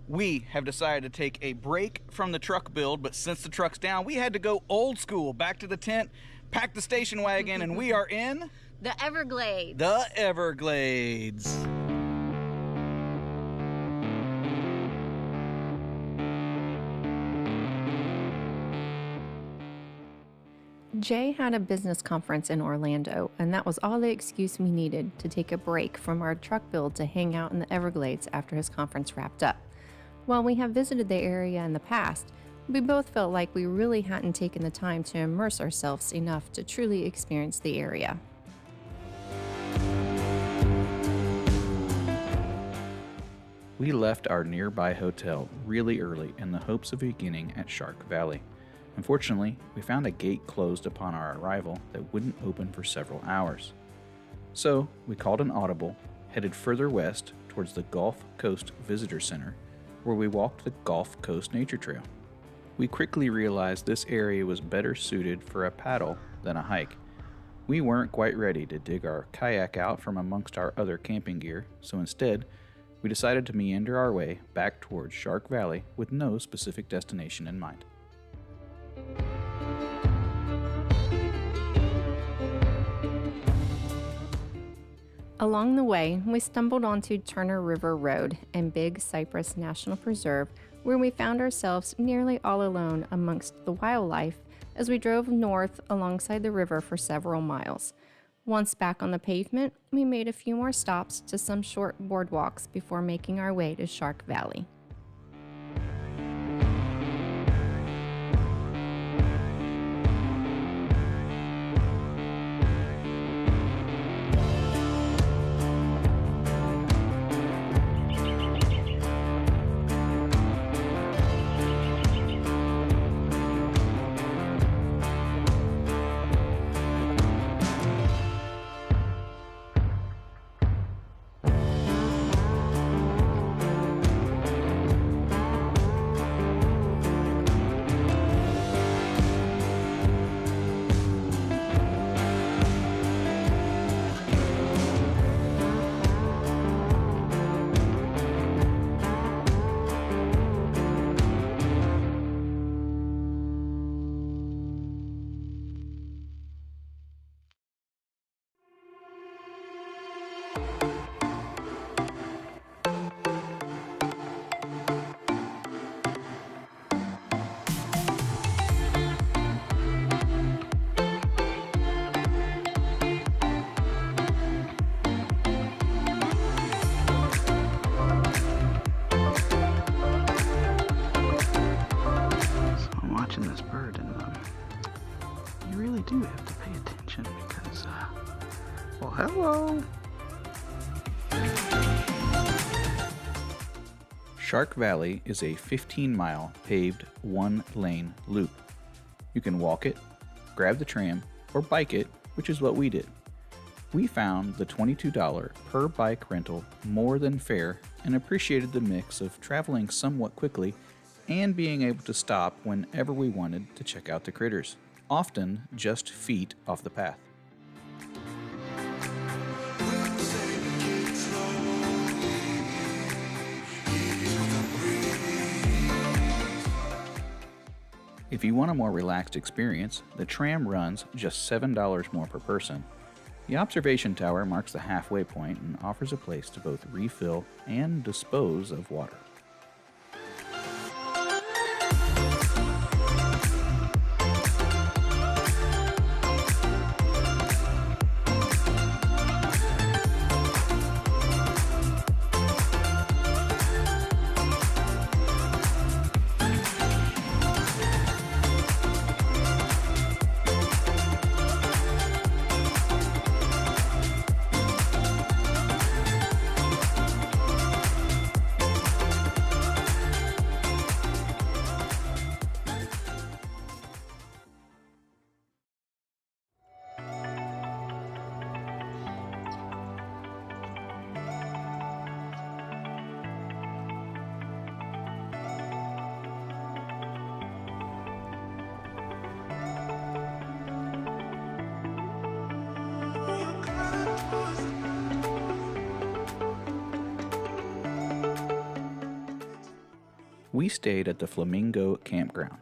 We have decided to take a break from the truck build, but since the truck's down, we had to go old school, back to the tent, pack the station wagon, and we are in... the Everglades. The Everglades. Jay had a business conference in Orlando, and that was all the excuse we needed to take a break from our truck build to hang out in the Everglades after his conference wrapped up. While we have visited the area in the past, we both felt like we really hadn't taken the time to immerse ourselves enough to truly experience the area. We left our nearby hotel really early in the hopes of beginning at Shark Valley. Unfortunately, we found a gate closed upon our arrival that wouldn't open for several hours. So, we called an audible, headed further west towards the Gulf Coast Visitor Center, where we walked the Gulf Coast Nature Trail. We quickly realized this area was better suited for a paddle than a hike. We weren't quite ready to dig our kayak out from amongst our other camping gear, so instead, we decided to meander our way back towards Shark Valley with no specific destination in mind. Along the way, we stumbled onto Turner River Road and Big Cypress National Preserve, where we found ourselves nearly all alone amongst the wildlife as we drove north alongside the river for several miles. Once back on the pavement, we made a few more stops to some short boardwalks before making our way to Shark Valley. Do have to pay attention because, well, hello. Shark Valley is a 15-mile paved one-lane loop. You can walk it, grab the tram, or bike it, which is what we did. We found the $22 per bike rental more than fair and appreciated the mix of traveling somewhat quickly and being able to stop whenever we wanted to check out the critters, often just feet off the path. If you want a more relaxed experience, the tram runs just $7 more per person. The observation tower marks the halfway point and offers a place to both refill and dispose of water. We stayed at the Flamingo campground.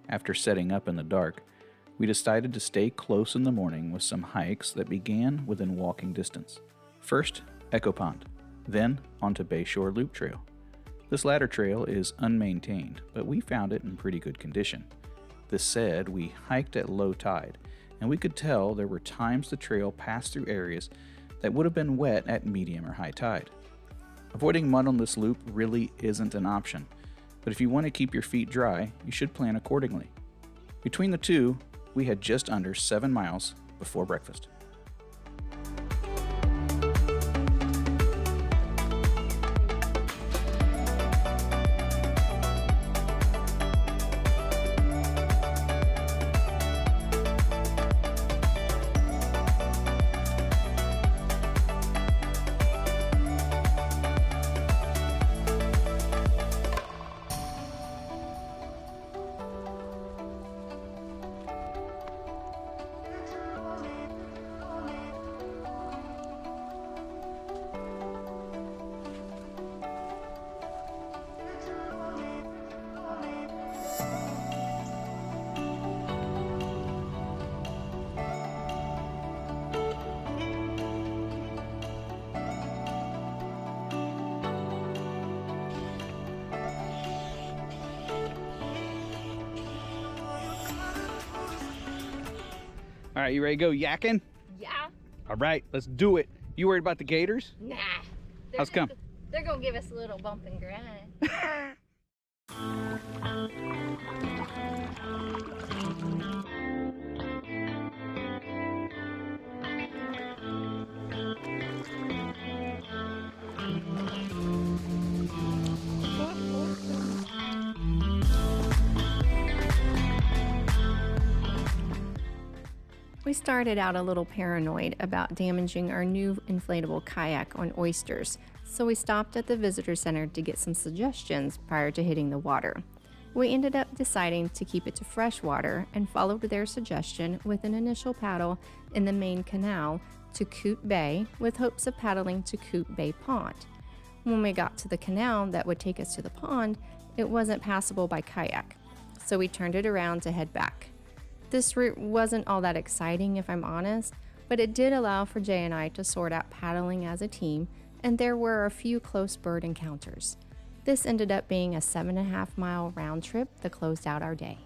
After setting up in the dark, we decided to stay close in the morning with some hikes that began within walking distance. First, Echo Pond, then onto Bayshore Loop Trail. This latter trail is unmaintained, but we found it in pretty good condition. This said, we hiked at low tide, and we could tell there were times the trail passed through areas that would have been wet at medium or high tide. Avoiding mud on this loop really isn't an option, but if you want to keep your feet dry, you should plan accordingly. Between the two, we had just under 7 miles before breakfast. All right, you ready to go yakking? Yeah. All right, let's do it. You worried about the gators? Nah. How's come? They're gonna give us a little bump and grind. We started out a little paranoid about damaging our new inflatable kayak on oysters, so we stopped at the visitor center to get some suggestions prior to hitting the water. We ended up deciding to keep it to fresh water and followed their suggestion with an initial paddle in the main canal to Coot Bay with hopes of paddling to Coot Bay Pond. When we got to the canal that would take us to the pond, it wasn't passable by kayak, so we turned it around to head back. This route wasn't all that exciting, if I'm honest, but it did allow for Jay and I to sort out paddling as a team, and there were a few close bird encounters. This ended up being a 7.5 mile round trip that closed out our day.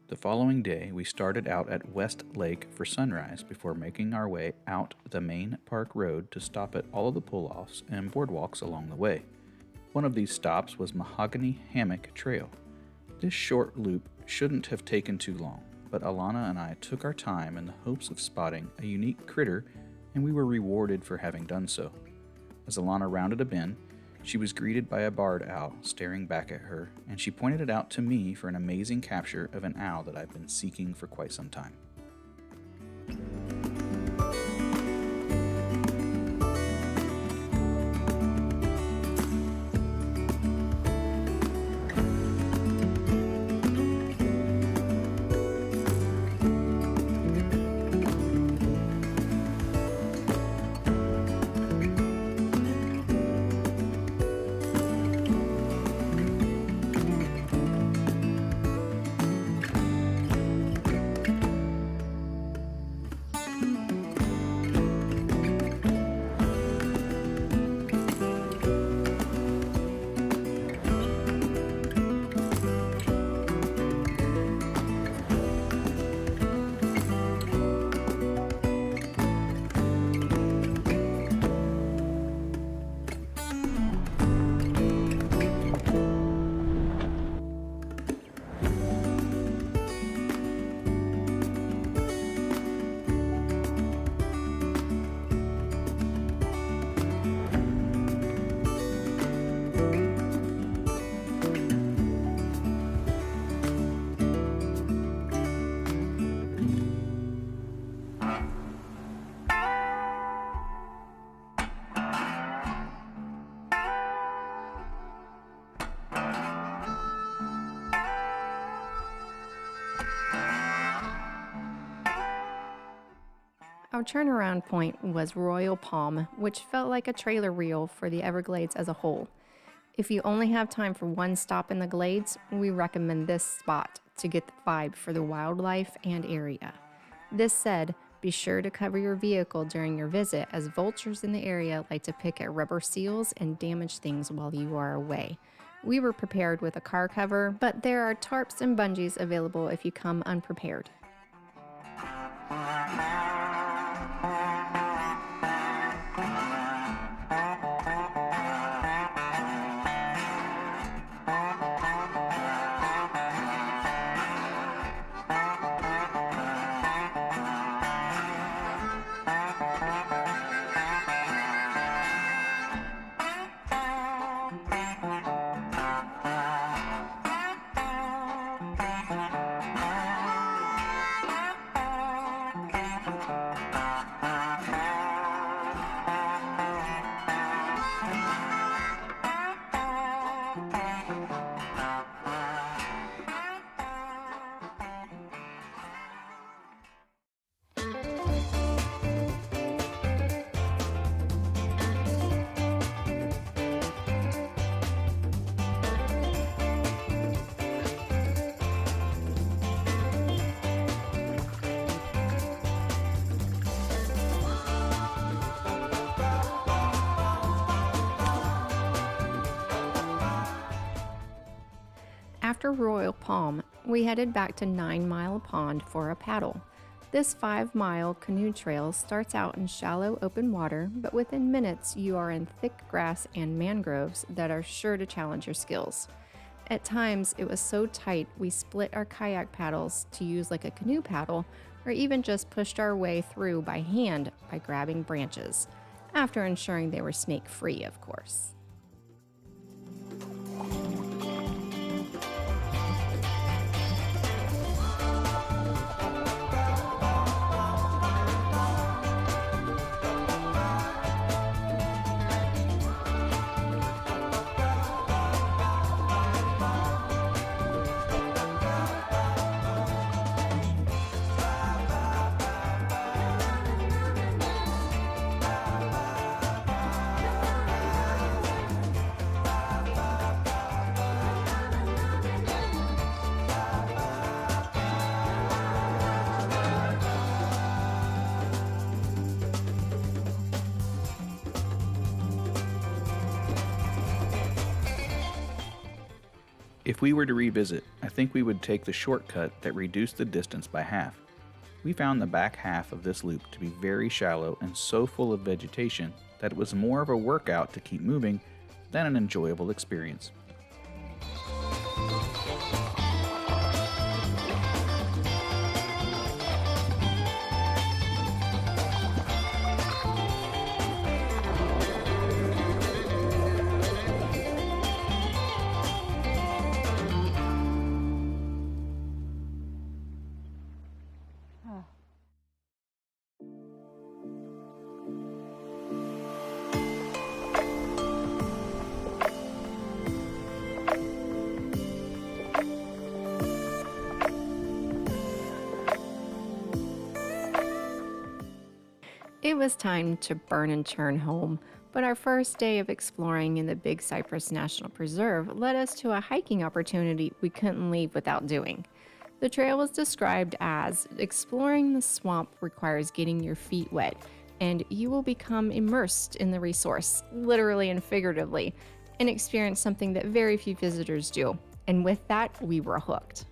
The following day, we started out at West Lake for sunrise before making our way out the main park road to stop at all of the pull-offs and boardwalks along the way. One of these stops was Mahogany Hammock Trail. This short loop shouldn't have taken too long. but Alana and I took our time in the hopes of spotting a unique critter, and we were rewarded for having done so. As Alana rounded a bend, she was greeted by a barred owl staring back at her, and she pointed it out to me for an amazing capture of an owl that I've been seeking for quite some time. Our turnaround point was Royal Palm, which felt like a trailer reel for the Everglades as a whole. If you only have time for one stop in the Glades, we recommend this spot to get the vibe for the wildlife and area. This said, be sure to cover your vehicle during your visit, as vultures in the area like to pick at rubber seals and damage things while you are away. We were prepared with a car cover, but there are tarps and bungees available if you come unprepared. After Royal Palm, we headed back to 9 Mile Pond for a paddle. This 5-mile canoe trail starts out in shallow open water, but within minutes you are in thick grass and mangroves that are sure to challenge your skills. At times it was so tight we split our kayak paddles to use like a canoe paddle, or even just pushed our way through by hand by grabbing branches, after ensuring they were snake-free, of course. If we were to revisit, I think we would take the shortcut that reduced the distance by half. We found the back half of this loop to be very shallow and so full of vegetation that it was more of a workout to keep moving than an enjoyable experience. It was time to burn and churn home, but our first day of exploring in the Big Cypress National Preserve led us to a hiking opportunity we couldn't leave without doing. The trail was described as exploring the swamp requires getting your feet wet, and you will become immersed in the resource, literally and figuratively, and experience something that very few visitors do. And with that, we were hooked.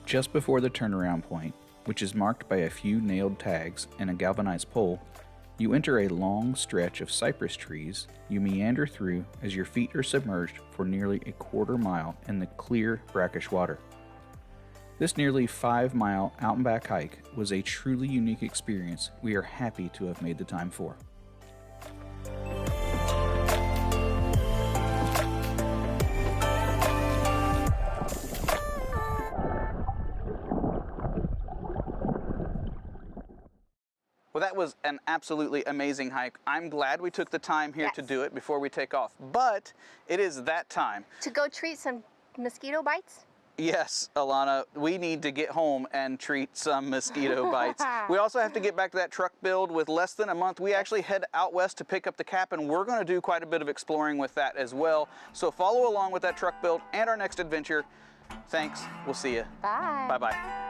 Just before the turnaround point, which is marked by a few nailed tags and a galvanized pole, you enter a long stretch of cypress trees you meander through as your feet are submerged for nearly a quarter mile in the clear, brackish water. This nearly 5-mile out and back hike was a truly unique experience we are happy to have made the time for. Well, that was an absolutely amazing hike. I'm glad we took the time here to do it before we take off. But it is that time. To go treat some mosquito bites? Yes, Alana, we need to get home and treat some mosquito bites. We also have to get back to that truck build with less than a month. We actually head out west to pick up the cap, and we're going to do quite a bit of exploring with that as well. So follow along with that truck build and our next adventure. Thanks. We'll see you. Bye. Bye-bye.